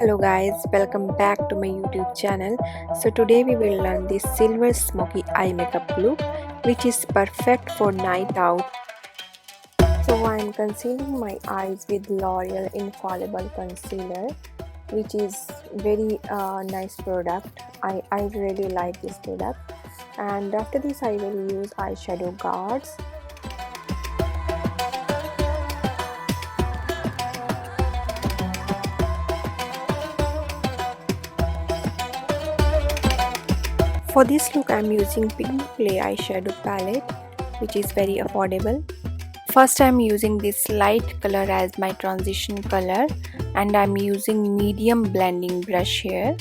Hello guys, welcome back to my YouTube channel. So today we will learn this Silver Smoky eye makeup look, which is perfect for night out. So I am concealing my eyes with L'Oreal Infallible Concealer, which is very nice product. I really like this product. And after this I will use eyeshadow guards. For this look I am using Pigmentplay eyeshadow palette, which is very affordable. First I am using this light color as my transition color and I am using medium blending brush here.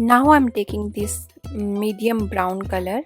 Now I'm taking this medium brown color.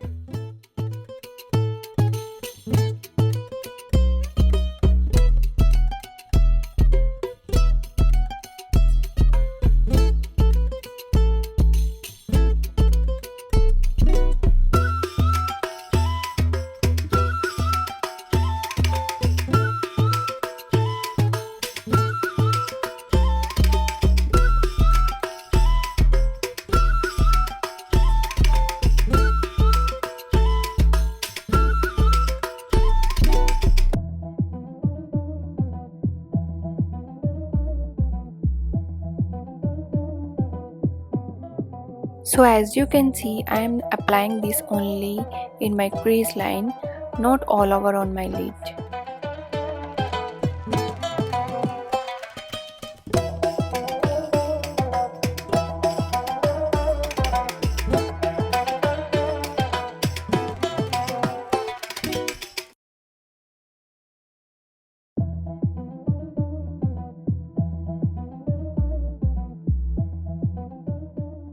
So as you can see, I am applying this only in my crease line, not all over on my lid.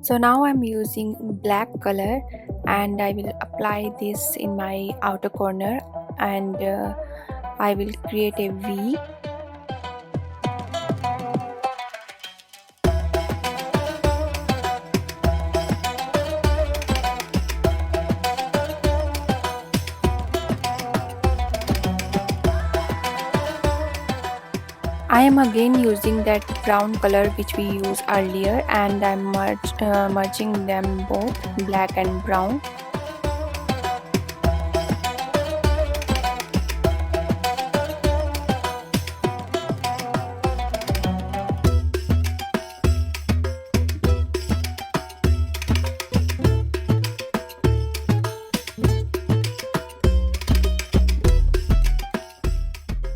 So now I'm using black color and I will apply this in my outer corner and I will create a V. I am again using that brown color which we used earlier and I am merging them both, black and brown.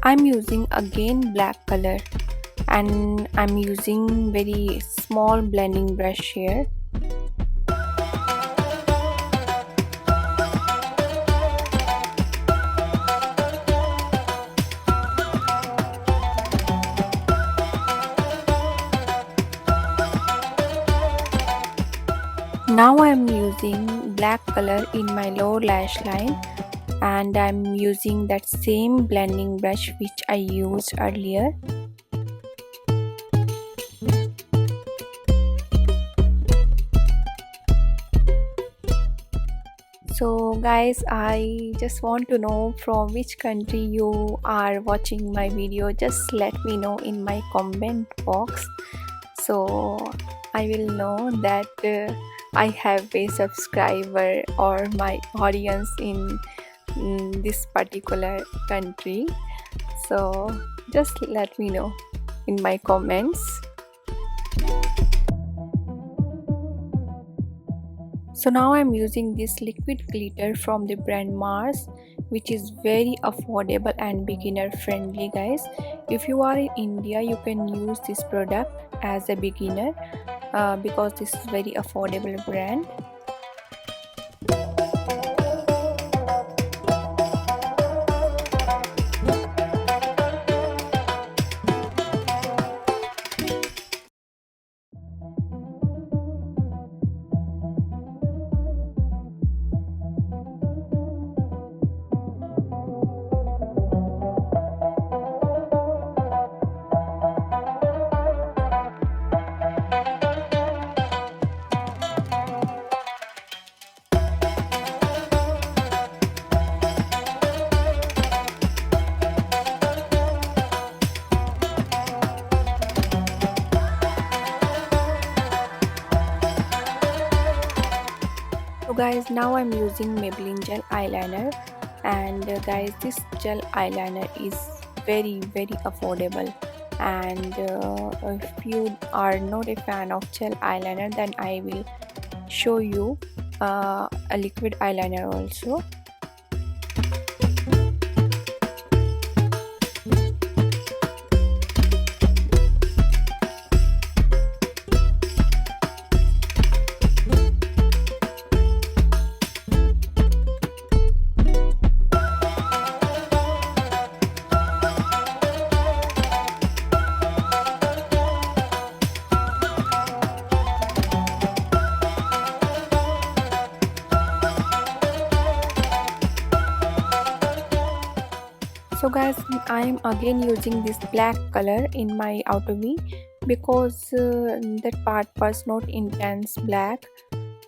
I'm using again black color and I'm using very small blending brush here. Now I'm using black color in my lower lash line and I'm using that same blending brush which I used earlier. So guys, I just want to know from which country you are watching my video. Just let me know in my comment box so I will know that I have a subscriber or my audience in this particular country. So just let me know in my comments. So now I'm using this liquid glitter from the brand Mars, which is very affordable and beginner friendly guys. If you are in India, you can use this product as a beginner because this is very affordable brand. So guys, now I'm using Maybelline gel eyeliner, and guys, this gel eyeliner is very affordable. And if you are not a fan of gel eyeliner, then I will show you a liquid eyeliner also. So guys, I am again using this black color in my outer V because that part was not intense black,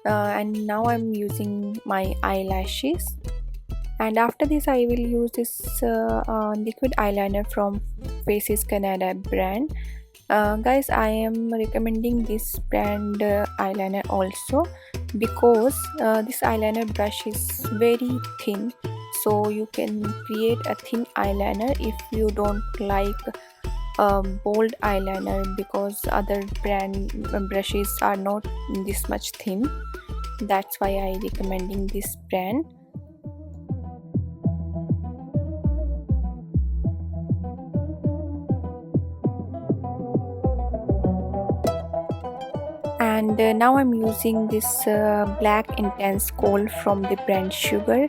and now I'm using my eyelashes. And after this I will use this liquid eyeliner from Faces Canada brand. Guys, I am recommending this brand eyeliner also because this eyeliner brush is very thin, so you can create a thin eyeliner if you don't like bold eyeliner, because other brand brushes are not this much thin. That's why I recommending this brand. And now I'm using this black intense Kohl from the brand Sugar,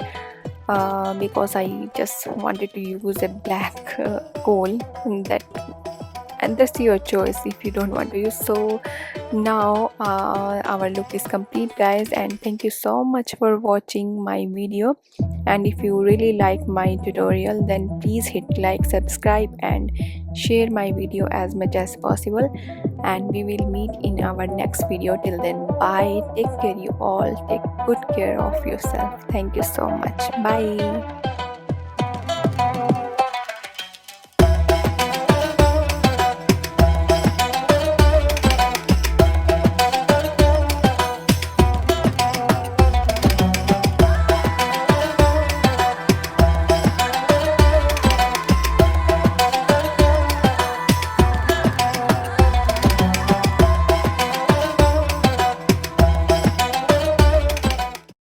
because I just wanted to use a black Kohl, and that's your choice if you don't want to use. So now our look is complete, guys, and thank you so much for watching my video. And if you really like my tutorial, then please hit like, subscribe and share my video as much as possible, and we will meet in our next video. Till then, bye, take care, you all take good care of yourself. Thank you so much, bye.